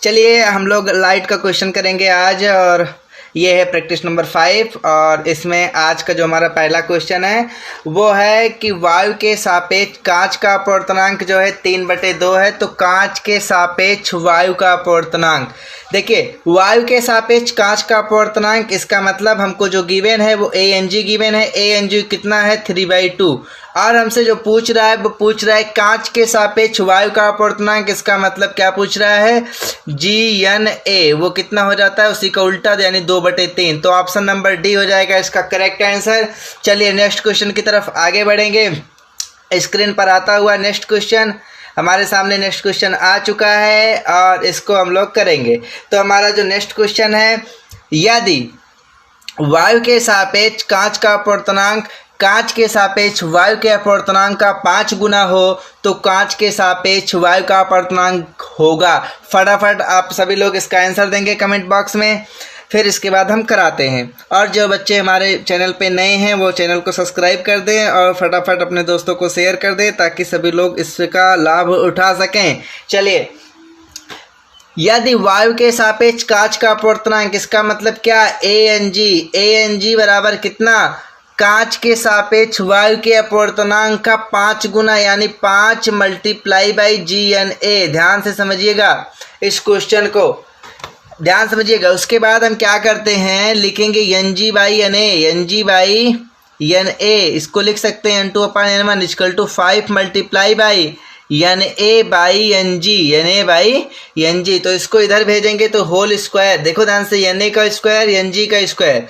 चलिए हम लोग लाइट का क्वेश्चन करेंगे आज, और ये है प्रैक्टिस नंबर 5। और इसमें आज का जो हमारा पहला क्वेश्चन है वो है कि वायु के सापेक्ष कांच का अपवर्तनांक जो है 3/2 है। तो कांच के सापेक्ष वायु का अपवर्तनांक, देखिए वायु के सापेक्ष कांच का अपवर्तनांक, इसका मतलब हमको जो गिवन है वो ANG गिवन है। ANG कितना है 3/2। और हमसे जो पूछ रहा है वो पूछ रहा है कांच के सापेक्ष वायु का अपवर्तनांक, इसका मतलब क्या पूछ रहा है GNA, वो कितना हो जाता है उसी का उल्टा यानी 2/3। तो ऑप्शन नंबर डी हो जाएगा इसका करेक्ट आंसर। चलिए नेक्स्ट क्वेश्चन की तरफ आगे बढ़ेंगे। स्क्रीन पर आता हुआ नेक्स्ट क्वेश्चन हमारे सामने नेक्स्ट क्वेश्चन आ चुका है और इसको हम लोग करेंगे। तो हमारा जो नेक्स्ट क्वेश्चन है, यदि वायु के सापेक्ष कांच का अपवर्तनांक कांच के सापेक्ष वायु के अपवर्तनांक का 5 गुना हो तो कांच के सापेक्ष वायु का अपवर्तनांक होगा। फटाफट आप सभी लोग इसका आंसर देंगे कमेंट बॉक्स में, फिर इसके बाद हम कराते हैं। और जो बच्चे हमारे चैनल पे नए हैं वो चैनल को सब्सक्राइब कर दें और फटाफट अपने दोस्तों को शेयर कर दें ताकि सभी लोग इसका लाभ उठा सकें। चलिए, यदि वायु के सापेक्ष कांच का अपवर्तनांक, इसका मतलब क्या ANG बराबर कितना, कांच के सापेक्ष वायु के अपवर्तनांक का 5 गुना यानी 5 × GNA। ध्यान से समझिएगा इस क्वेश्चन को, ध्यान समझिएगा। उसके बाद हम क्या करते हैं, लिखेंगे NG/NA, इसको लिख सकते हैं N2/N1 = 5 × NA/NG। तो इसको इधर भेजेंगे तो होल स्क्वायर, देखो ध्यान से, NA का स्क्वायर NG का स्क्वायर,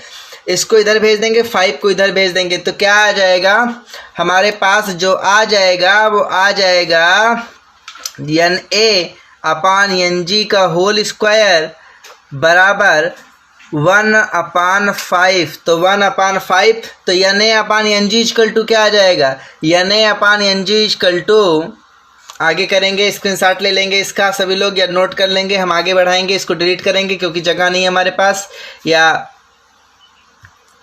इसको इधर भेज देंगे, 5 को इधर भेज देंगे तो क्या आ जाएगा हमारे पास, जो आ जाएगा वो आ जाएगा NA/NG का होल स्क्वायर बराबर 1/5। तो 1/5, तो NA/NG = क्या आ जाएगा, NA/NG = आगे करेंगे, स्क्रीनशॉट ले लेंगे इसका सभी लोग या नोट कर लेंगे। हम आगे बढ़ाएंगे, इसको डिलीट करेंगे क्योंकि जगह नहीं है हमारे पास। या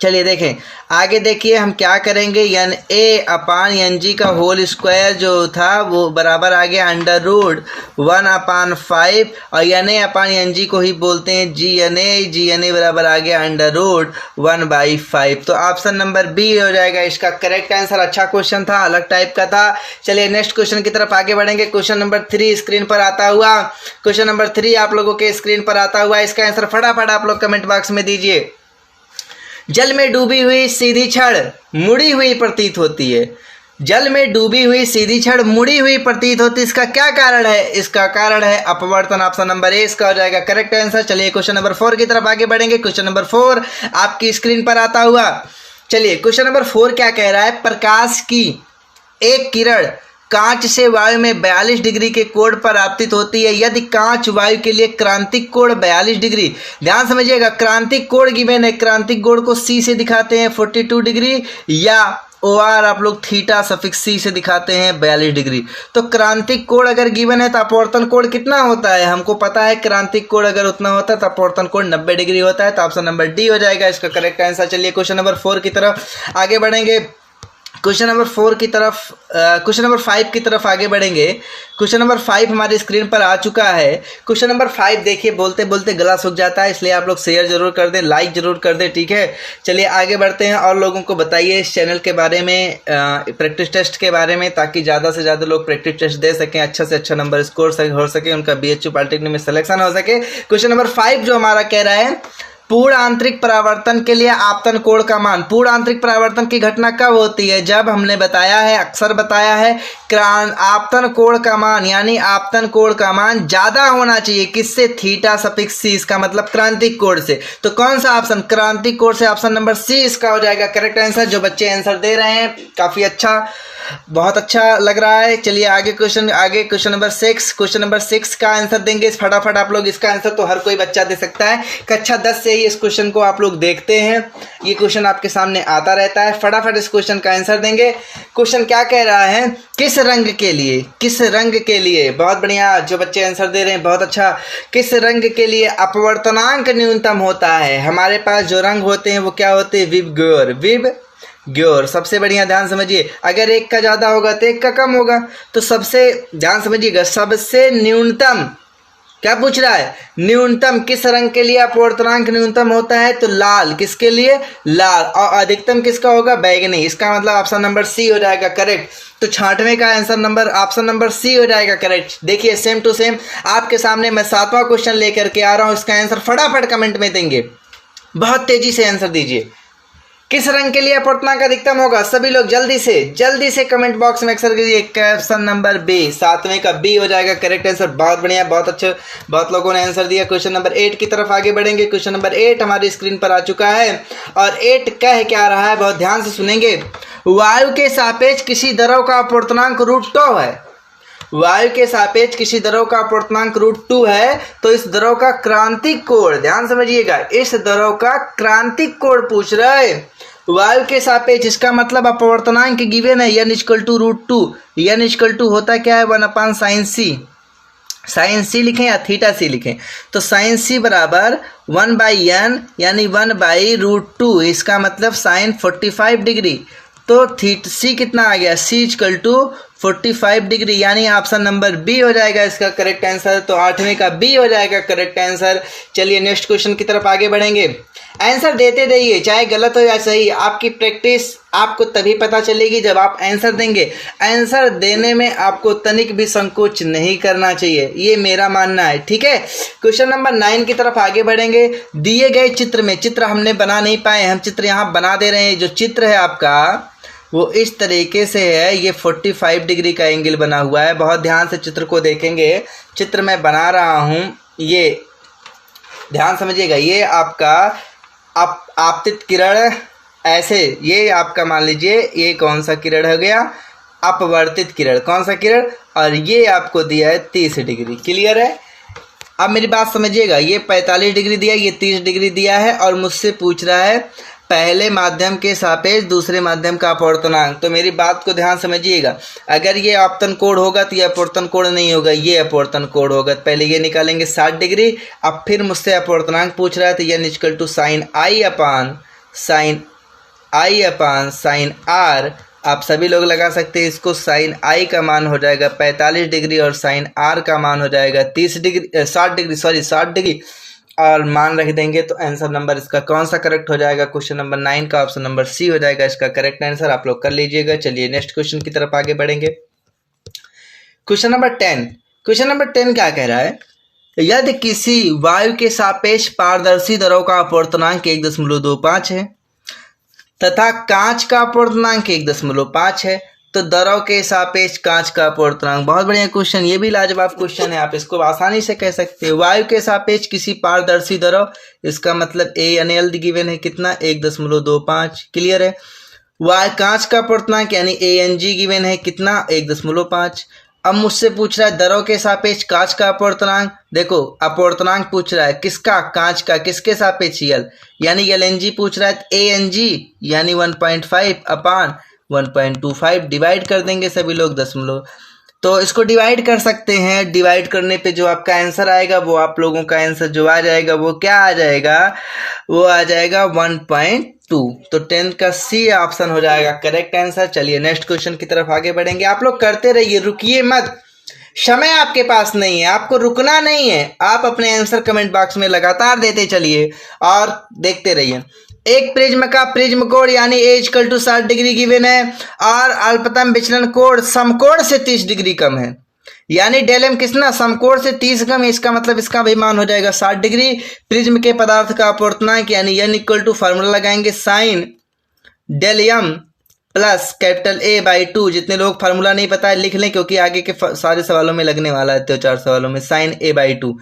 चलिए देखें आगे, देखिए हम क्या करेंगे, NA/NG का होल स्क्वायर जो था वो बराबर आ गया √1/5 और NA/NG को ही बोलते हैं GNA बराबर आ गया √1/5। तो ऑप्शन नंबर बी हो जाएगा इसका करेक्ट आंसर। अच्छा क्वेश्चन था, अलग टाइप का था। चलिए नेक्स्ट क्वेश्चन की तरफ आगे बढ़ेंगे। क्वेश्चन नंबर 3 स्क्रीन पर आता हुआ, क्वेश्चन नंबर 3 आप लोगों के स्क्रीन पर आता हुआ, इसका आंसर फटाफट आप लोग कमेंट बॉक्स में दीजिए। जल में डूबी हुई सीधी छड़ मुड़ी हुई प्रतीत होती है। जल में डूबी हुई सीधी छड़ मुड़ी हुई प्रतीत होती है, इसका क्या कारण है, इसका कारण है अपवर्तन। ऑप्शन नंबर ए इसका हो जाएगा करेक्ट आंसर। चलिए क्वेश्चन नंबर 4 की तरफ आगे बढ़ेंगे। क्वेश्चन नंबर 4 आपकी स्क्रीन पर आता हुआ। चलिए क्वेश्चन नंबर 4 क्या कह रहा है, प्रकाश की एक किरण कांच से वायु में 42 डिग्री के कोण पर आपतित होती है। यदि कांच वायु के लिए क्रांतिक कोण 42 डिग्री, ध्यान समझिएगा, क्रांतिक कोण गिवन है, क्रांतिक कोण को C से दिखाते हैं 42 डिग्री या OR आप लोग θ से दिखाते हैं 42 डिग्री। तो क्रांतिक कोण अगर गिवन है तो अपवर्तन कोण कितना होता है, हमको पता है क्रांतिक कोण अगर उतना होता है तो अपवर्तन कोण 90 डिग्री होता है। तो ऑप्शन नंबर डी हो जाएगा इसका करेक्ट आंसर। चलिए क्वेश्चन नंबर 4 की तरफ आगे बढ़ेंगे। क्वेश्चन नंबर 4 की तरफ क्वेश्चन नंबर 5 की तरफ आगे बढ़ेंगे। क्वेश्चन नंबर 5 हमारी स्क्रीन पर आ चुका है। क्वेश्चन नंबर 5 देखिए, बोलते बोलते गला सूख जाता है, इसलिए आप लोग शेयर जरूर कर दें, लाइक जरूर कर दें, ठीक है। चलिए आगे बढ़ते हैं और लोगों को बताइए इस चैनल के बारे में, प्रैक्टिस टेस्ट के बारे में, ताकि ज़्यादा से ज़्यादा लोग प्रैक्टिस टेस्ट दे सकें, अच्छा से अच्छा नंबर स्कोर हो सके, उनका BHU पॉलिटेक्निक में सिलेक्शन हो सके। क्वेश्चन नंबर 5 जो हमारा कह रहा है, पूर्ण आंतरिक परावर्तन के लिए आपतन कोण का मान। पूर्ण आंतरिक परावर्तन की घटना कब होती है, जब हमने बताया है, अक्सर बताया है, आपतन कोण का मान, यानी आपतन कोण का मान ज्यादा होना चाहिए किससे, θ∗C, इसका मतलब क्रांतिक कोण से। तो कौन सा ऑप्शन, क्रांतिक कोण से, ऑप्शन नंबर C इसका हो जाएगा करेक्ट आंसर। जो बच्चे आंसर दे रहे हैं काफी अच्छा, बहुत अच्छा लग रहा है। चलिए आगे क्वेश्चन नंबर 6, क्वेश्चन नंबर 6 का आंसर देंगे फटाफट आप लोग। इसका आंसर तो हर कोई बच्चा दे सकता है, कक्षा 10 से ही इस क्वेश्चन को आप लोग देखते हैं, ये क्वेश्चन आपके सामने आता रहता है। फटाफट इस क्वेश्चन का आंसर देंगे। क्वेश्चन क्या कह रहा है, किस रंग के लिए, किस रंग के लिए, बहुत बढ़िया जो बच्चे आंसर दे रहे हैं, बहुत अच्छा। किस रंग के लिए अपवर्तनांक न्यूनतम होता है, हमारे पास जो रंग होते हैं वो क्या होते हैं, विबग्योर, सबसे बढ़िया। ध्यान समझिए, अगर एक का ज्यादा होगा तो एक का कम होगा, तो सबसे ध्यान समझिएगा, सबसे न्यूनतम क्या पूछ रहा है, न्यूनतम किस रंग के लिए अपवर्तनांक न्यूनतम होता है, तो लाल, किसके लिए, लाल, और अधिकतम किसका होगा, बैगनी। इसका मतलब ऑप्शन नंबर सी हो जाएगा करेक्ट। तो 66वें का answer number option number C हो जाएगा करेक्ट। देखिए सेम टू सेम आपके सामने मैं 7वां क्वेश्चन लेकर के आ रहा हूं, इसका आंसर फटाफट कमेंट में देंगे, बहुत तेजी से आंसर दीजिए। किस रंग के लिए अपवर्तनांक अधिकतम होगा, सभी लोग जल्दी से कमेंट बॉक्स में अक्सर कीजिए। ऑप्शन नंबर बी, 7वें का बी हो जाएगा करेक्ट आंसर। बहुत बढ़िया, बहुत अच्छे, बहुत लोगों ने आंसर दिया। क्वेश्चन नंबर 8 की तरफ आगे बढ़ेंगे। क्वेश्चन नंबर 8 हमारी स्क्रीन पर आ चुका है और 8 कह क्या रहा है, बहुत ध्यान से सुनेंगे। वायु के सापेक्ष किसी द्रव का अपवर्तनांक √2 है। वायु के सापेक्ष किसी द्रव का अपवर्तनांक √2 है, तो इस द्रव का क्रांतिक कोण, ध्यान समझिएगा, इस द्रव का क्रांतिक कोण पूछ रहे। वायु के सापेक्ष, इसका मतलब अपवर्तनांक गिवन है n = √2। n = होता क्या है, 1/sin c। साइन सी लिखें या थीटा सी लिखें, तो साइन सी बराबर 1/n यानी 1/√2। इसका मतलब साइन 45 डिग्री। तो थीटा सी कितना आ गया, c = 45 डिग्री, यानी ऑप्शन नंबर बी हो जाएगा इसका करेक्ट आंसर। तो 8वें का बी हो जाएगा करेक्ट आंसर। चलिए नेक्स्ट क्वेश्चन की तरफ आगे बढ़ेंगे। आंसर देते रहिए, चाहे गलत हो या सही, आपकी प्रैक्टिस आपको तभी पता चलेगी जब आप आंसर देंगे। आंसर देने में आपको तनिक भी संकोच नहीं करना चाहिए, ये मेरा मानना है, ठीक है। क्वेश्चन नंबर 9 की तरफ आगे बढ़ेंगे। दिए गए चित्र में, चित्र हमने बना नहीं पाए, हम चित्र यहाँ बना दे रहे हैं। जो चित्र है आपका वो इस तरीके से है, ये 45 डिग्री का एंगल बना हुआ है। बहुत ध्यान से चित्र को देखेंगे, चित्र मैं बना रहा हूँ, ये ध्यान समझिएगा। ये आपका आपतित किरण ऐसे, ये आपका मान लीजिए ये कौन सा किरण हो गया, अपवर्तित किरण, कौन सा किरण, और ये आपको दिया है 30 डिग्री। क्लियर है। अब मेरी बात समझिएगा, ये 45 डिग्री दिया, ये 30 डिग्री दिया है और मुझसे पूछ रहा है पहले माध्यम के सापेक्ष दूसरे माध्यम का अपवर्तनांक। तो मेरी बात को ध्यान समझिएगा, अगर ये आपतन कोण होगा तो ये अपवर्तन कोण नहीं होगा, ये अपवर्तन कोण होगा। पहले ये निकालेंगे 60 डिग्री। अब फिर मुझसे अपवर्तनांक पूछ रहा है, तो n = sin i/sin r। आप सभी लोग लगा सकते हैं इसको। sin i का मान हो जाएगा 45 डिग्री और sin r का मान हो जाएगा 60 डिग्री और मान रख देंगे। तो आंसर नंबर इसका कौन सा करेक्ट हो जाएगा, क्वेश्चन नंबर 9 का ऑप्शन नंबर सी हो जाएगा इसका करेक्ट आंसर। आप लोग कर लीजिएगा। चलिए नेक्स्ट क्वेश्चन की तरफ आगे बढ़ेंगे। Question number 10। क्वेश्चन नंबर 10 क्या कह रहा है, यदि किसी वायु के सापेक्ष पारदर्शी द्रव का अपवर्तनांक 1.25 है तथा कांच का अपवर्तनांक 1.5 है, तो द्रव के सापेक्ष कांच का अपवर्तनांक। बहुत बढ़िया क्वेश्चन, ये भी लाजवाब क्वेश्चन है, आप इसको आसानी से कह सकते हैं। वायु के सापेक्ष किसी पारदर्शी द्रव, इसका मतलब ANL गिवन है कितना, 1.25। क्लियर है। कांच का अपवर्तनांक यानी ANG गिवन है कितना, 1.5। अब मुझसे पूछ रहा है द्रव के सापेक्ष कांच का अपवर्तनांक। देखो अपवर्तनांक पूछ रहा है किसका, कांच का, किसके सापेक्ष यल, यानी LNG पूछ रहा है, ANG यानी 1.5/1.25 डिवाइड कर देंगे सभी लोग दशमलव। तो इसको डिवाइड कर सकते हैं, डिवाइड करने पे जो आपका आंसर आएगा वो आप लोगों का आंसर जो आ जाएगा वो क्या आ जाएगा, वो आ जाएगा 1.2। तो 10 का सी ऑप्शन हो जाएगा करेक्ट आंसर। चलिए नेक्स्ट क्वेश्चन की तरफ आगे बढ़ेंगे। आप लोग करते रहिए, रुकिए मत, समय आपके पास नहीं है, आपको रुकना नहीं है। आप अपने आंसर कमेंट बॉक्स में लगातार देते चलिए और देखते रहिए। एक प्रिज्म का प्रिज्म कोण यानी A = 60 डिग्री गिवन है और अल्पतम विचलन कोण समकोण से 30 डिग्री कम है, यानी डेलम कितना, समकोण से 30 कम है। इसका मतलब इसका भी मान हो जाएगा 60 डिग्री। प्रिज्म के पदार्थ का अपवर्तनांक यानी n = फार्मूला लगाएंगे sin डेलियम प्लस A/2। जितने लोग फार्मूला नहीं पता है लिख लें, क्योंकि आगे के सारे सवालों में लगने वाला है, 4 सवालों में sin A/2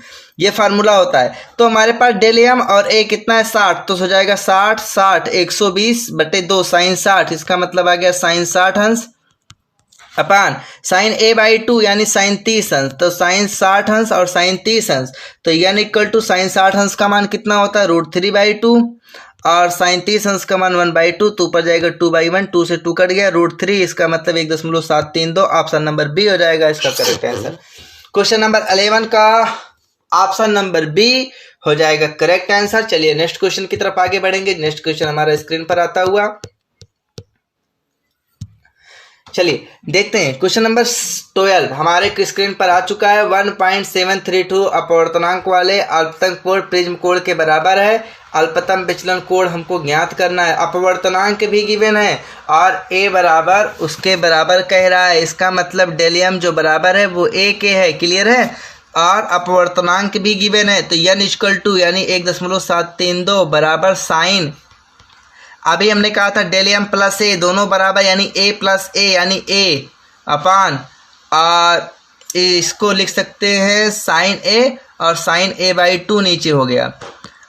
ये फार्मूला होता है। तो हमारे पास डेलियम और A कितना है, 60, तो हो जाएगा 60 120/2 sin 60। इसका मतलब आ गया sin 60 अंश अपान sin A/2 यानी sin 30 अंश। तो sin 60 अंश और sin 30 अंश, तो n = sin 60 अंश का मान कितना होता है, √3/2 और sin 30 अंश का मान 1/2। तो ऊपर जाएगा 2/1, 2 से 2 कट गया, √3। इसका मतलब 1.732। ऑप्शन नंबर बी हो जाएगा इसका करेक्ट आंसर। क्वेश्चन नंबर 11 का ऑप्शन नंबर बी हो जाएगा करेक्ट आंसर। चलिए नेक्स्ट क्वेश्चन की तरफ आगे बढ़ेंगे। नेक्स्ट क्वेश्चन हमारा स्क्रीन पर आता हुआ। चलिए देखते हैं क्वेश्चन नंबर 12 हमारे स्क्रीन पर आ चुका है। 1.732 अपवर्तनांक वाले अल्पतम कोण प्रिज्म कोण के बराबर है। अल्पतम विचलन कोण हमको ज्ञात करना है। अपवर्तनांक भी गिवन है और ए बराबर उसके बराबर कह रहा है। इसका मतलब डेलियम जो बराबर है वो ए के है। क्लियर है। और अपवर्तनांक भी गिवन है तो n इक्वल टू यानी 1.732 बराबर साइन, अभी हमने कहा था डेलियम प्लस ए दोनों बराबर यानी ए प्लस ए यानी ए अपान, और इसको लिख सकते हैं साइन ए और साइन ए बाई 2 नीचे हो गया।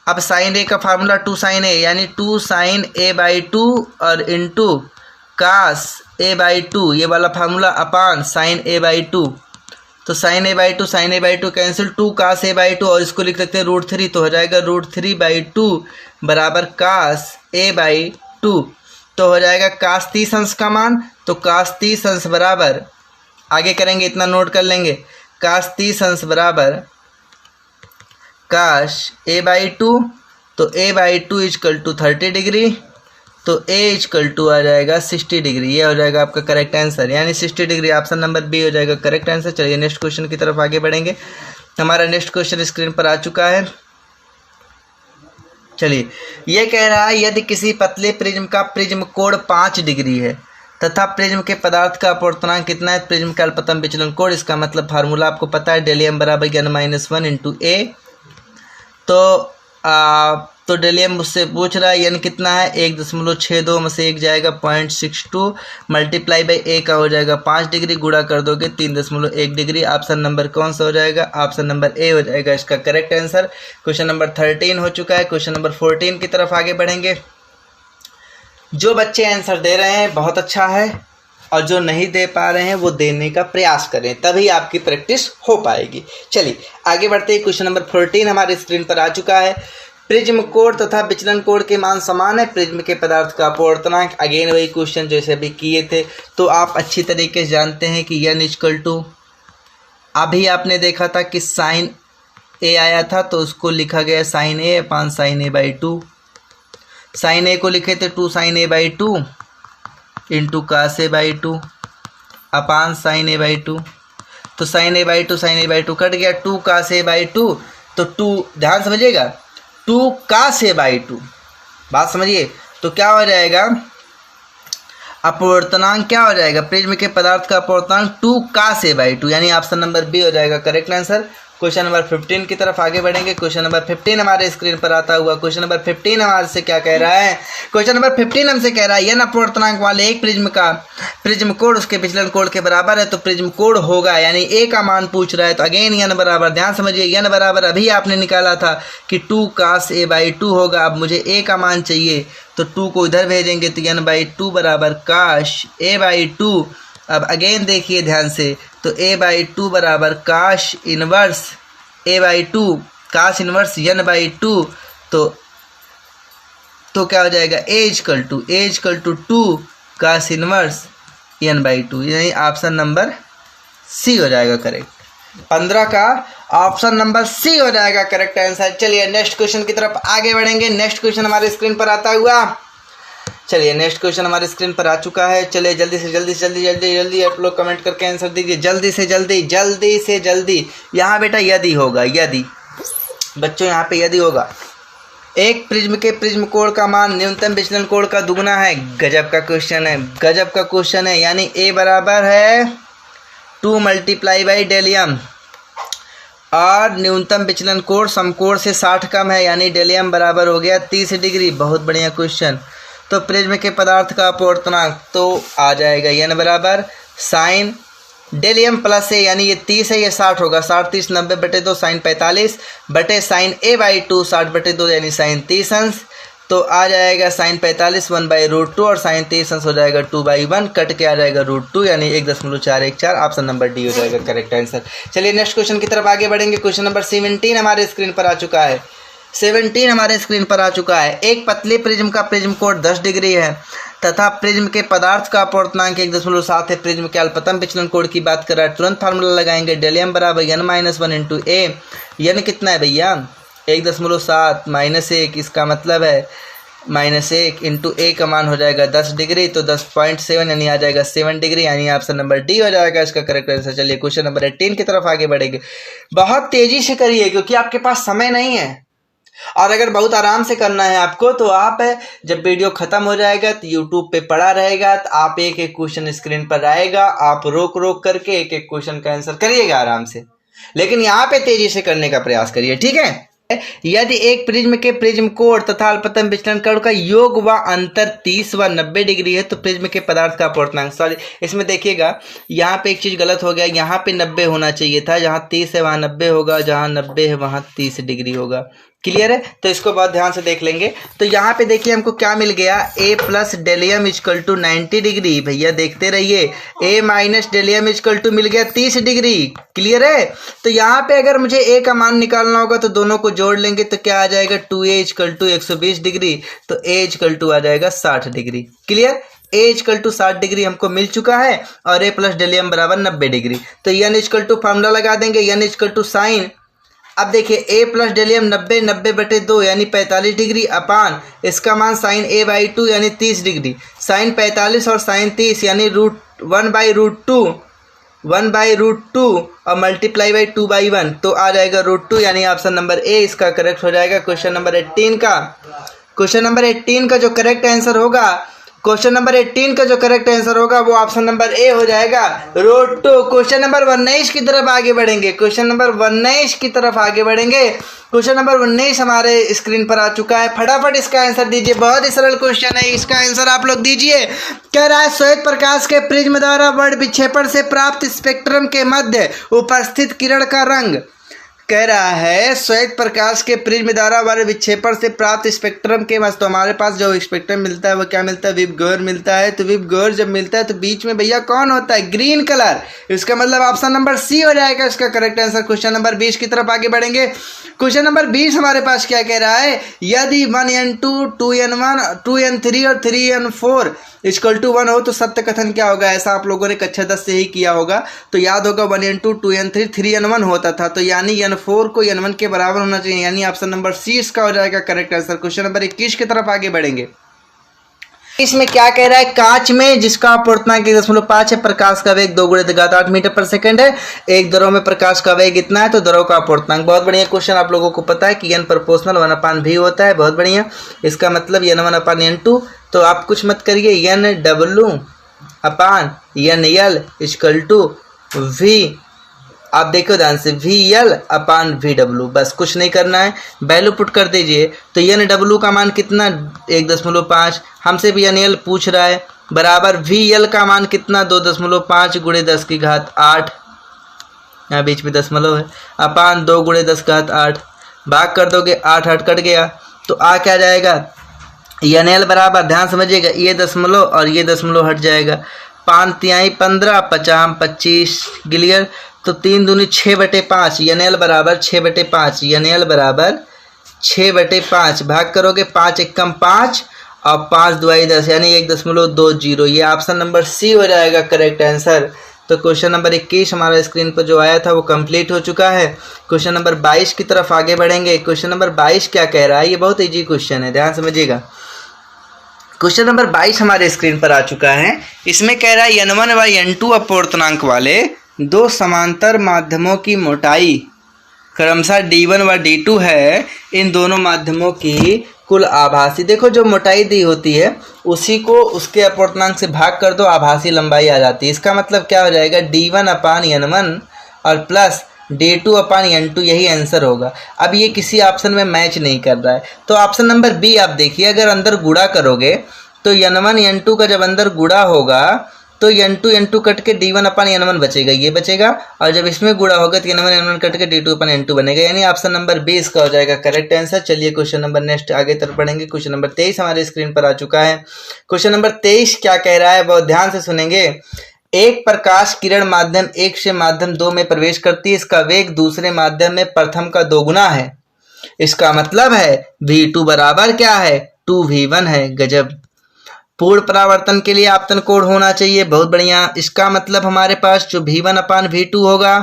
अब साइन ए का फार्मूला 2 साइन ए यानी 2 साइन ए बाई 2 और इंटू कास ए बाई 2 ये वाला formula upon sine A by 2। तो sine A by 2 sine A by 2 cancel, 2 cos A by 2 और इसको लिख सकते हैं √3 तो हो जाएगा √3/2 बराबर कास ए बाई 2। तो हो जाएगा कास 30 अंश का मान, तो कास 30 अंश बराबर आगे करेंगे इतना नोट कर लेंगे, कास 30 अंश बराबर काश ए बाई 2, तो ए बाई 2 इक्वल टू 30 डिग्री, तो ए इक्वल टू आ जाएगा 60 डिग्री। ये हो जाएगा आपका करेक्ट आंसर यानी 60 डिग्री। ऑप्शन नंबर बी हो जाएगा करेक्ट आंसर। चलिए नेक्स्ट क्वेश्चन की तरफ आगे बढ़ेंगे। हमारा नेक्स्ट क्वेश्चन स्क्रीन पर आ चुका है। चलिए ये कह रहा है यदि किसी पतले प्रिज्म का प्रिज्म कोण 5 डिग्री है तथा प्रिज्म के पदार्थ का अपवर्तनांक कितना है, प्रिज्म का अल्पतम विचलन कोण, इसका मतलब फार्मूला आपको पता है डेलियम बराबर n-1 इंटू ए। तो डेलियम मुझसे पूछ रहा है n कितना है, 1.62 में से 1 जाएगा 0.62 मल्टीप्लाई बाई ए का हो जाएगा 5 डिग्री, गुणा कर दोगे 3.1 डिग्री। ऑप्शन नंबर कौन सा हो जाएगा, ऑप्शन नंबर ए हो जाएगा इसका करेक्ट आंसर। क्वेश्चन नंबर 13 हो चुका है। क्वेश्चन नंबर 14 की तरफ आगे बढ़ेंगे। जो बच्चे आंसर दे रहे हैं बहुत अच्छा है और जो नहीं दे पा रहे हैं वो देने का प्रयास करें, तभी आपकी प्रैक्टिस हो पाएगी। चलिए आगे बढ़ते हैं। क्वेश्चन नंबर 14 हमारे स्क्रीन पर आ चुका है। प्रिज्म कोण तथा विचलन कोण के मान समान है, प्रिज्म के पदार्थ का अपवर्तनांक, अगेन वही क्वेश्चन जैसे अभी किए थे। तो आप अच्छी तरीके से जानते हैं कि n इक्वल टू, अभी आपने देखा था कि साइन ए आया था तो उसको लिखा गया sine A upon sine A by 2। Sine A को लिखे थे 2 sine A by 2 into cos A by 2 upon sine A by 2। तो sine A by 2 sine A by 2 cut गया, 2 कास ए बाई 2, तो 2 ध्यान समझिएगा 2 कास ए बाई 2, बात समझिए। तो क्या हो जाएगा अपवर्तनांक, क्या हो जाएगा प्रिज्म के पदार्थ का अपवर्तनांक 2 कास ए बाई 2 यानी ऑप्शन नंबर बी हो जाएगा करेक्ट आंसर। क्वेश्चन नंबर 15 की तरफ आगे बढ़ेंगे। क्वेश्चन नंबर 15 हमारे स्क्रीन पर आता हुआ। क्वेश्चन नंबर 15 हमारे से क्या कह रहा है, क्वेश्चन नंबर 15 हमसे कह रहा है n अपवर्तनांक वाले एक प्रिज्म का प्रिज्म कोण उसके विचलन कोण के बराबर है, तो प्रिज्म कोण होगा यानी ए का मान पूछ रहा है। तो अगेन n बराबर, ध्यान समझिए n बराबर अभी आपने निकाला था कि 2 कास ए बाई 2 होगा। अब मुझे ए का मान चाहिए तो 2 को इधर भेजेंगे तो n बाई 2 बराबर काश ए बाई 2। अब अगेन देखिए ध्यान से, तो ए बाई 2 बराबर काश इनवर्स ए बाई 2 काश इनवर्स n बाई 2। तो क्या हो जाएगा ए इक्वल टू 2 काश इनवर्स n बाई 2 यानी ऑप्शन नंबर सी हो जाएगा करेक्ट। 15 का ऑप्शन नंबर सी हो जाएगा करेक्ट आंसर। चलिए नेक्स्ट क्वेश्चन की तरफ आगे बढ़ेंगे। नेक्स्ट क्वेश्चन हमारे स्क्रीन पर आता हुआ। चलिए नेक्स्ट क्वेश्चन हमारे स्क्रीन पर आ चुका है। चलिए जल्दी से जल्दी आप लोग कमेंट करके आंसर दीजिए, जल्दी से जल्दी। यहाँ बेटा यदि होगा, यदि बच्चों यहाँ पे यदि होगा, एक प्रिज्म के प्रिज्म कोण का मान न्यूनतम विचलन कोण का दुगुना है। गजब का क्वेश्चन है, यानी ए बराबर है 2 मल्टीप्लाई बाई डेलियम और न्यूनतम विचलन कोण समकोण से 60 कम है यानी डेलियम बराबर हो गया 30 डिग्री। बहुत बढ़िया क्वेश्चन। तो प्रिज्म के पदार्थ का अपवर्तनांक तो आ जाएगा n बराबर साइन डेलियम प्लस ए यानी ये 30 है, ये 60 होगा, 60 30 90/2 साइन 45 बटे साइन ए बाई 2 60/2 यानी साइन 30 अंश। तो आ जाएगा साइन 45 1/√2 और साइन 30 अंश हो जाएगा 2/1, कट के आ जाएगा √2 यानी 1.414। ऑप्शन नंबर डी हो जाएगा करेक्ट आंसर। चलिए नेक्स्ट क्वेश्चन की तरफ आगे बढ़ेंगे। क्वेश्चन नंबर 17 हमारे स्क्रीन पर आ चुका है। 17 हमारे स्क्रीन पर आ चुका है। एक पतले प्रिज्म का प्रिज्म कोण 10 डिग्री है तथा प्रिज्म के पदार्थ का अपवर्तनांक 1.7 है। प्रिज्म के अल्पतम विचलन कोण की बात कर रहा है। तुरंत फार्मूला लगाएंगे डेलियम बराबर n-1 इंटू ए। n कितना है भैया 1.7 -1, इसका मतलब है -1 इंटू ए का मान हो जाएगा 10 डिग्री, तो 10.7 यानी आ जाएगा 7 डिग्री, यानी ऑप्शन नंबर डी हो जाएगा इसका करेक्ट आंसर। चलिए क्वेश्चन नंबर 18 की तरफ आगे बढ़ेंगे। बहुत तेजी से करिए क्योंकि आपके पास समय नहीं है, और अगर बहुत आराम से करना है आपको तो आप जब वीडियो खत्म हो जाएगा तो यूट्यूब पे पड़ा रहेगा, तो आप एक एक क्वेश्चन स्क्रीन पर आएगा, आप रोक रोक करके एक एक क्वेश्चन का आंसर करिएगा आराम से, लेकिन यहाँ पे तेजी से करने का प्रयास करिए, ठीक है। यदि एक प्रिज्म के प्रिज्म कोण तथा अल्पतम विचलन कोण का योग व अंतर 30 व 90 डिग्री है तो प्रिज्म के पदार्थ का अपवर्तनांक, सॉरी इसमें देखिएगा यहाँ पे एक चीज गलत हो गया, यहाँ पे 90 होना चाहिए था, जहाँ 30 है वहाँ 90 होगा, जहाँ 90 है वहाँ 30 डिग्री होगा। क्लियर है, तो इसको बहुत ध्यान से देख लेंगे। तो यहाँ पे देखिए हमको क्या मिल गया, a प्लस डेलियम इजकल टू 90 डिग्री, भैया देखते रहिए, a माइनस डेलियम इजकल टू मिल गया 30 डिग्री। क्लियर है, तो यहाँ पे अगर मुझे a का मान निकालना होगा तो दोनों को जोड़ लेंगे तो क्या आ जाएगा 2a इजकल टू 120 डिग्री, तो a इजकल टू आ जाएगा 60 degree. Clear, a is equal to 60 degree हमको मिल चुका है और a प्लस डेलियम बराबर 90 डिग्री, तो n इजकल टू फार्मूला लगा देंगे, n इजकल टू साइन, अब देखिए a प्लस डेलियम 90 बटे 2 यानी 45 डिग्री अपान इसका मान साइन a बाई 2 यानी 30 डिग्री, साइन 45 और साइन 30 यानी √1 बाई √2, 1 बाई √2 और मल्टीप्लाई बाई 2 बाई 1, तो आ जाएगा √2, यानी ऑप्शन नंबर ए इसका करेक्ट हो जाएगा क्वेश्चन नंबर 18 का। क्वेश्चन नंबर 18 का जो करेक्ट आंसर होगा, क्वेश्चन नंबर 18 का जो करेक्ट आंसर होगा वो ऑप्शन नंबर ए हो जाएगा √2। क्वेश्चन नंबर 19 की तरफ आगे बढ़ेंगे, क्वेश्चन नंबर 19 की तरफ आगे बढ़ेंगे। क्वेश्चन नंबर 19 हमारे स्क्रीन पर आ चुका है, फटाफट इसका आंसर दीजिए, बहुत ही सरल क्वेश्चन है, इसका आंसर आप लोग दीजिए। कह रहा है श्वेत प्रकाश के प्रिज्म द्वारा वर्ण विक्षेपण से प्राप्त स्पेक्ट्रम के मध्य उपस्थित किरण का रंग, कह रहा है श्वेत प्रकाश के प्रिज्म द्वारा वर्ण विक्षेपण से प्राप्त स्पेक्ट्रम के मध्य, तो हमारे पास जो स्पेक्ट्रम मिलता है वो क्या मिलता है, विबगोर मिलता है, तो विबगोर जब मिलता है तो बीच में भैया कौन होता है, ग्रीन कलर, इसका मतलब ऑप्शन नंबर सी हो जाएगा इसका करेक्ट आंसर। क्वेश्चन नंबर 20 की तरफ आगे बढ़ेंगे। क्वेश्चन नंबर 20 हमारे पास क्या कह रहा है, यदि 1n2 2n1 2n3 और 3n4 इक्वल टू 1 हो तो सत्य कथन क्या होगा, ऐसा आप लोगों ने कक्षा 10 से ही किया होगा, तो याद होगा 1n2 2n3 3n1 होता था, तो यानी n4 को n1 के बराबर होना चाहिए, यानी ऑप्शन नंबर सी इसका हो जाएगा करेक्ट आंसर। क्वेश्चन नंबर 21 की तरफ आगे बढ़ेंगे। इसमें क्या कह रहा है, कांच में जिसका अपवर्तनांक 1.5 है, प्रकाश का वेग 2 × 10⁸ मीटर पर सेकंड है, एक द्रव में प्रकाश का वेग इतना है, तो द्रव का अपवर्तनांक, बहुत बढ़िया क्वेश्चन, आप लोगों को पता है कि n प्रोपोर्शनल 1/v होता है, बहुत बढ़िया, इसका मतलब n1/n2, तो आप कुछ मत करिए, NW upon NL equal to V, आप देखो ध्यान से, VL अपान VW, बस कुछ नहीं करना है, वैल्यू पुट कर दीजिए, तो NW का मान कितना 1.5, हमसे भी NL पूछ रहा है, बराबर VL का मान कितना 2.5 × 10⁸, यहाँ बीच में दशमलव है, अपान 2 × 10⁸, भाग कर दोगे 8 8 कट गया, तो आ क्या जाएगा, NL बराबर, ध्यान समझिएगा, ये दशमलव और ये दशमलव हट जाएगा, 5 तिहाई 15 50 25, क्लियर, तो 3 दूनी 6/5, NL बराबर 6/5, NL बराबर 6/5, भाग करोगे 5 एकम 5 और 5 दुआई 10 यानी 1.20, ये ऑप्शन नंबर सी हो जाएगा करेक्ट आंसर। तो क्वेश्चन नंबर 21 हमारा स्क्रीन पर जो आया था वो कंप्लीट हो चुका है। क्वेश्चन नंबर 22 की तरफ आगे बढ़ेंगे। क्वेश्चन नंबर 22 क्या कह रहा है, ये बहुत इजी क्वेश्चन है, ध्यान समझिएगा। क्वेश्चन नंबर 22 हमारे स्क्रीन पर आ चुका है। इसमें कह रहा है n1 व n2 अपवर्तनांक वाले दो समांतर माध्यमों की मोटाई क्रमशः d1 व d2 है, इन दोनों माध्यमों की कुल आभासी, देखो जो मोटाई दी होती है उसी को उसके अपवर्तनांक से भाग कर दो, आभासी लंबाई आ जाती है। इसका मतलब क्या हो जाएगा, d1 अपान n1 और प्लस d2 अपान n2, यही आंसर होगा। अब ये किसी ऑप्शन में मैच नहीं कर रहा है, तो ऑप्शन नंबर बी आप देखिए, अगर अंदर गुणा करोगे तो n1 n2 का जब अंदर गुणा होगा तो n2 n2 कट के d1 अपान n1 बचेगा, ये बचेगा, और जब इसमें गुणा होगा तो n1 n1 कट के d2 अपान n2 बनेगा, यानी ऑप्शन नंबर बी इसका हो जाएगा करेक्ट आंसर। चलिए क्वेश्चन नंबर नेक्स्ट आगे तरफ बढ़ेंगे। क्वेश्चन नंबर 23 हमारे स्क्रीन पर आ चुका है। क्वेश्चन नंबर 23 क्या कह रहा है, बहुत ध्यान से सुनेंगे। एक प्रकाश किरण माध्यम 1 से माध्यम 2 में प्रवेश करती है, इसका वेग दूसरे माध्यम में प्रथम का 2 गुना है, इसका मतलब है v2 बराबर क्या है, 2v1 है। गजब, पूर्ण परावर्तन के लिए आपतन कोण होना चाहिए, बहुत बढ़िया। इसका मतलब हमारे पास जो v1 अपान v2 होगा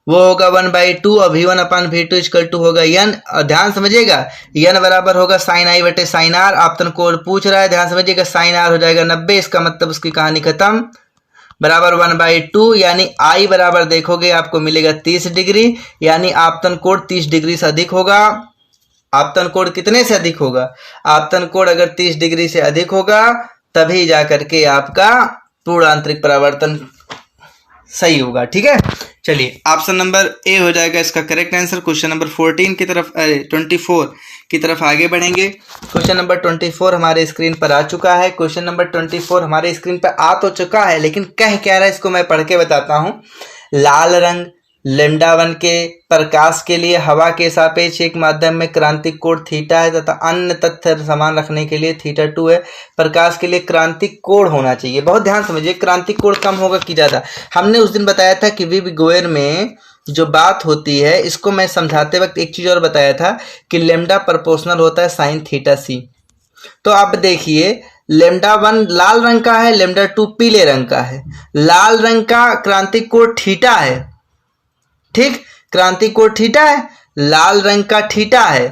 वो होगा 1/2 और V1/V2 इक्वल टू होगा n। और ध्यान समझिएगा n बराबर होगा साइन आई बटे साइन आर। आपतन कोड पूछ रहा है, ध्यान समझिएगा साइन आर हो जाएगा 90, इसका मतलब उसकी कहानी खत्म। बराबर 1/2 यानी आई बराबर देखोगे आपको मिलेगा 30 डिग्री, यानी आपतन कोड 30 डिग्री से अधिक होगा। आपतन कोड कितने से अधिक होगा? आपतन कोड अगर 30 डिग्री से अधिक होगा तभी जाकर के आपका पूर्ण आंतरिक परावर्तन सही होगा। ठीक है, चलिए ऑप्शन नंबर ए हो जाएगा इसका करेक्ट आंसर। क्वेश्चन नंबर 14 की तरफ 24 की तरफ आगे बढ़ेंगे। क्वेश्चन नंबर 24 हमारे स्क्रीन पर आ चुका है। क्वेश्चन नंबर 24 हमारे स्क्रीन पर आ तो चुका है, लेकिन कह क्या रहा है इसको मैं पढ़ के बताता हूँ। लाल रंग λ1 के प्रकाश के लिए हवा के सापेक्ष एक माध्यम में क्रांतिक कोण थीटा है तथा अन्य तथ्य समान रखने के लिए θ2 है। प्रकाश के लिए क्रांतिक कोण होना चाहिए। बहुत ध्यान समझिए, क्रांतिक कोण कम होगा कि ज़्यादा। हमने उस दिन बताया था कि वी गोयर में जो बात होती है, इसको मैं समझाते वक्त एक चीज़ और बताया था कि लैम्डा प्रोपोर्शनल होता है साइन θc। तो अब देखिए λ1 लाल रंग का है, λ2 पीले रंग का है। लाल रंग का क्रांतिक कोण थीटा है, ठीक, क्रांतिक कोण थीटा है, लाल रंग का थीटा है।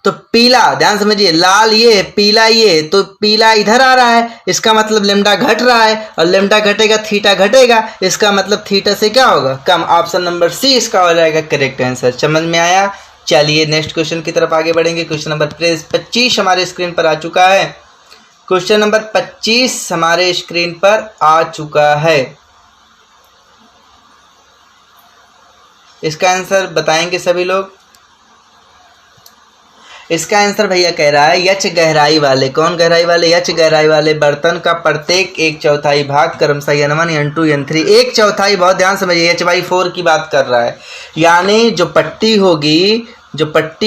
तो पीला, ध्यान समझिए, लाल ये पीला ये, तो पीला इधर आ रहा है, इसका मतलब लैम्डा घट रहा है, और लैम्डा घटेगा थीटा घटेगा, इसका मतलब थीटा से क्या होगा? कम। ऑप्शन नंबर सी इसका हो जाएगा करेक्ट आंसर। समझ में आया? चलिए नेक्स्ट क्वेश्चन की तरफ आगे बढ़ेंगे। क्वेश्चन नंबर 25 हमारे स्क्रीन पर आ चुका है। क्वेश्चन नंबर 25 हमारे स्क्रीन पर आ चुका है। इसका आंसर बताएंगे सभी लोग। इसका आंसर भैया कह रहा है यच गहराई वाले, कौन गहराई वाले? यच गहराई वाले बर्तन का प्रत्येक 1/4 भाग क्रमशः n1 n2 n3 1/4, बहुत ध्यान समझिए, h/4 की बात कर रहा है। यानी जो पट्टी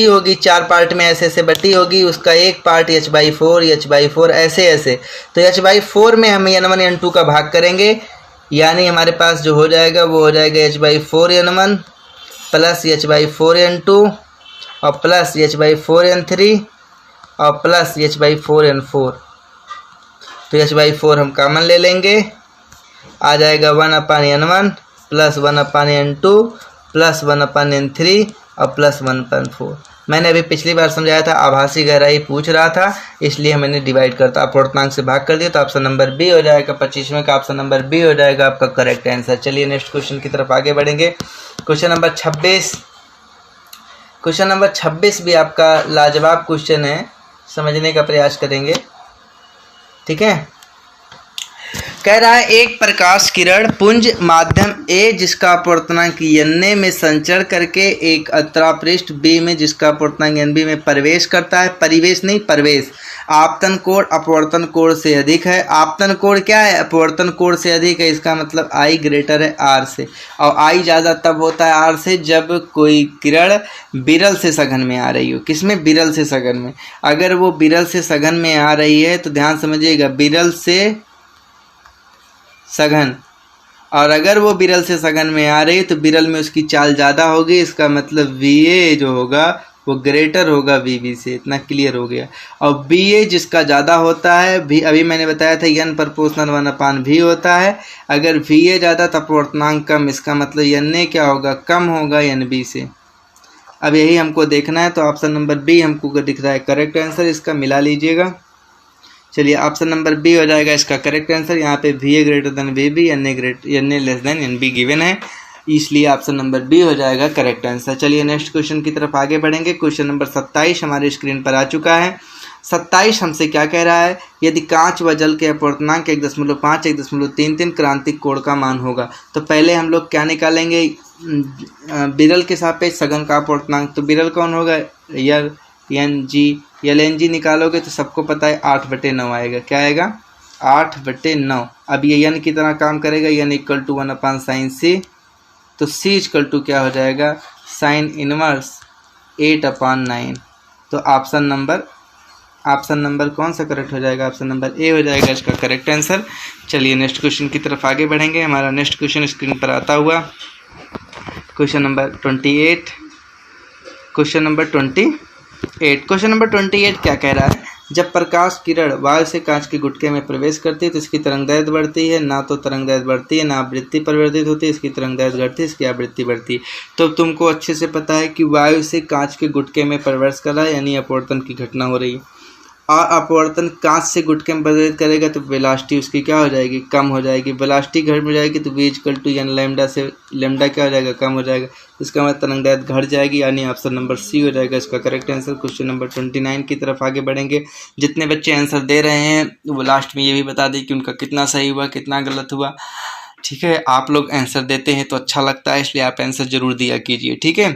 होगी 4 पार्ट में ऐसे ऐसे बटी होगी, उसका एक पार्ट h/4 ऐसे ऐसे। तो h/4 में हम n1 n2 का भाग करेंगे, यानी हमारे पास जो हो जाएगा वो हो जाएगा h/4 n1 plus h/4 n2 और प्लस h/4 n3 और प्लस h/4 n4। तो h/4 हम कॉमन ले लेंगे, आ जाएगा 1/n1 plus 1/n2 plus 1/n3 और प्लस 1/4। मैंने अभी पिछली बार समझाया था, आभासी गहराई पूछ रहा था, इसलिए मैंने डिवाइड करता अपूर्णांक से भाग कर दिया। तो ऑप्शन नंबर बी हो जाएगा 25वें का ऑप्शन नंबर बी हो जाएगा आपका करेक्ट आंसर। चलिए नेक्स्ट क्वेश्चन की तरफ आगे बढ़ेंगे। Question number 26। क्वेश्चन नंबर 26 भी आपका लाजवाब क्वेश्चन है, समझने का प्रयास करेंगे। ठीक है, कह रहा है एक प्रकाश किरण पुंज माध्यम ए जिसका अपवर्तनांक Na में संचरण करके एक अन्तरापृष्ठ B में जिसका अपवर्तनांक Nb में प्रवेश करता है, परिवेश नहीं प्रवेश, आपतन कोण अपवर्तन कोण से अधिक है। आपतन कोण क्या है? अपवर्तन कोण से अधिक है, इसका मतलब I ग्रेटर है R से, और I ज़्यादा तब होता है R से जब कोई किरण विरल से सघन में आ रही हो। किसमें? विरल से सघन में। अगर वो विरल से सघन में आ रही है तो ध्यान समझिएगा, विरल से सघन, और अगर वो विरल से सघन में आ रही है तो विरल में उसकी चाल ज़्यादा होगी, इसका मतलब VA जो होगा वो ग्रेटर होगा VB से। इतना क्लियर हो गया। और BA जिसका ज़्यादा होता है, अभी मैंने बताया था n प्रोपोर्शनल 1/V होता है। अगर VA ज़्यादा तो अपवर्तनांक कम, इसका मतलब Na क्या होगा? कम होगा NB से। अब यही हमको देखना है, तो ऑप्शन नंबर बी हमको दिख रहा है करेक्ट आंसर, इसका मिला लीजिएगा। चलिए ऑप्शन नंबर बी हो जाएगा इसका करेक्ट आंसर। यहाँ पे VA greater than VB, Na less than NB given है, इसलिए ऑप्शन नंबर बी हो जाएगा करेक्ट आंसर। चलिए नेक्स्ट क्वेश्चन की तरफ आगे बढ़ेंगे। क्वेश्चन नंबर 27 हमारे स्क्रीन पर आ चुका है। 27 हमसे क्या कह रहा है? यदि कांच व जल के अपवर्तनांक 1.5 1.33 क्रांतिक कोण का मान होगा, तो पहले हम लोग क्या निकालेंगे? विरल के सापेक्ष सघन का अपवर्तनांक। तो विरल कौन होगा? LNG निकालोगे तो सबको पता है 8/9 आएगा। क्या आएगा? 8/9। अब ये n की तरह काम करेगा, n equal to 1/sin c, तो c इक्वल टू क्या हो जाएगा? Sine inverse 8/9। तो ऑप्शन नंबर कौन सा करेक्ट हो जाएगा? ऑप्शन नंबर ए हो जाएगा इसका करेक्ट आंसर। चलिए नेक्स्ट क्वेश्चन की तरफ आगे बढ़ेंगे। हमारा नेक्स्ट क्वेश्चन स्क्रीन पर आता हुआ क्वेश्चन नंबर 28। क्वेश्चन नंबर 28 क्या कह रहा है? जब प्रकाश किरण वायु से कांच के गुटके में प्रवेश करती है तो इसकी तरंगदैर्घ्य बढ़ती है, ना तो तरंगदैर्घ्य बढ़ती है ना आवृत्ति परिवर्तित होती है, इसकी तरंगदैर्घ्य घटती है, इसकी आवृत्ति बढ़ती है। तो तुमको अच्छे से पता है कि वायु से कांच के गुटके में प्रवेश कर रहा है यानी अपवर्तन की घटना हो रही है, और अपवर्तन कांच से गुटके में प्रवेश करेगा तो वेलोसिटी उसकी क्या हो जाएगी, कम हो जाएगी। वेलोसिटी घट हो जाएगी तो v = n लैम्डा से लैम्डा क्या हो जाएगा, कम हो जाएगा। इसका मतलब तरंगदैर्घ्य घट जाएगी, यानी ऑप्शन नंबर सी हो जाएगा इसका करेक्ट आंसर। क्वेश्चन नंबर 29 की तरफ आगे बढ़ेंगे। जितने बच्चे आंसर दे रहे हैं वो लास्ट में ये भी बता दें कि उनका कितना सही हुआ कितना गलत हुआ। ठीक है, आप लोग आंसर देते हैं तो अच्छा लगता है, इसलिए आप आंसर जरूर दिया कीजिए। ठीक है,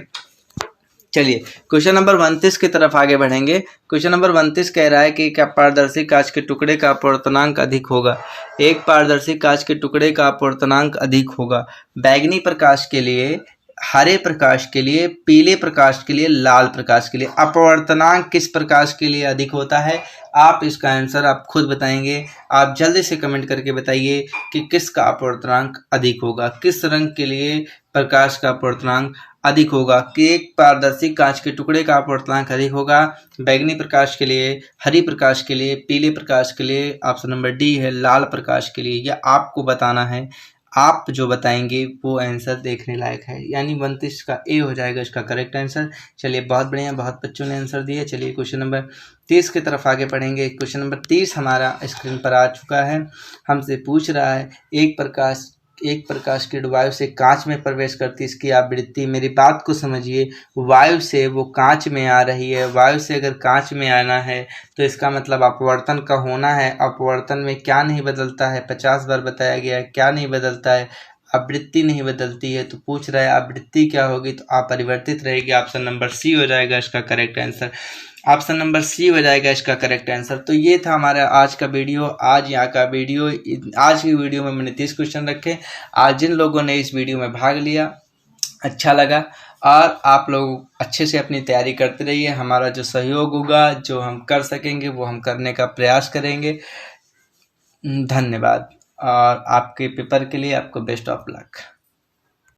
चलिए क्वेश्चन नंबर 29 की तरफ आगे बढ़ेंगे। क्वेश्चन नंबर 29 कह रहा है कि क्या पारदर्शी कांच के टुकड़े का अपवर्तनांक अधिक होगा। एक पारदर्शी कांच के टुकड़े का अपवर्तनांक अधिक होगा बैंगनी प्रकाश के लिए, हरे प्रकाश के लिए, पीले प्रकाश के लिए, लाल प्रकाश के लिए। अपवर्तनांक किस प्रकाश के लिए अधिक होता है, आप इसका आंसर आप खुद बताएंगे। आप जल्दी से कमेंट करके बताइए कि किसका अपवर्तनांक अधिक होगा, किस रंग के लिए प्रकाश का अपवर्तनांक अधिक होगा। कि एक पारदर्शी कांच के टुकड़े का अपवर्तनांक अधिक होगा बैंगनी प्रकाश के लिए, हरी प्रकाश के लिए, पीले प्रकाश के लिए। ऑप्शन नंबर डी है लाल प्रकाश के लिए। यह आपको बताना है, आप जो बताएंगे वो आंसर देखने लायक है, यानी 29 का ए हो जाएगा इसका करेक्ट आंसर। चलिए बहुत बढ़िया, बहुत बच्चों ने आंसर दिए। चलिए क्वेश्चन नंबर 30 की तरफ आगे पढ़ेंगे। क्वेश्चन नंबर 30 हमारा स्क्रीन पर आ चुका है। हमसे पूछ रहा है एक प्रकाश की वायु से कांच में प्रवेश करती, इसकी आवृत्ति। मेरी बात को समझिए, वायु से वो कांच में आ रही है। वायु से अगर कांच में आना है तो इसका मतलब अपवर्तन का होना है। अपवर्तन में क्या नहीं बदलता है, 50 बार बताया गया है, क्या नहीं बदलता है, आवृत्ति नहीं बदलती है। तो पूछ रहा है आवृत्ति क्या होगी, तो अपरिवर्तित रहेगी। ऑप्शन नंबर सी हो जाएगा इसका correct answer. Option number C हो जाएगा इसका करेक्ट आंसर। तो ये था हमारा आज का वीडियो। आज की वीडियो में मैंने 30 क्वेश्चन रखे। आज जिन लोगों ने इस वीडियो में भाग लिया अच्छा लगा, और आप लोग अच्छे से अपनी तैयारी करते रहिए। हमारा जो सहयोग होगा, जो हम कर सकेंगे वो हम करने का प्रयास करेंगे। धन्यवाद, और आपके पेपर के लिए आपको बेस्ट ऑफ लक।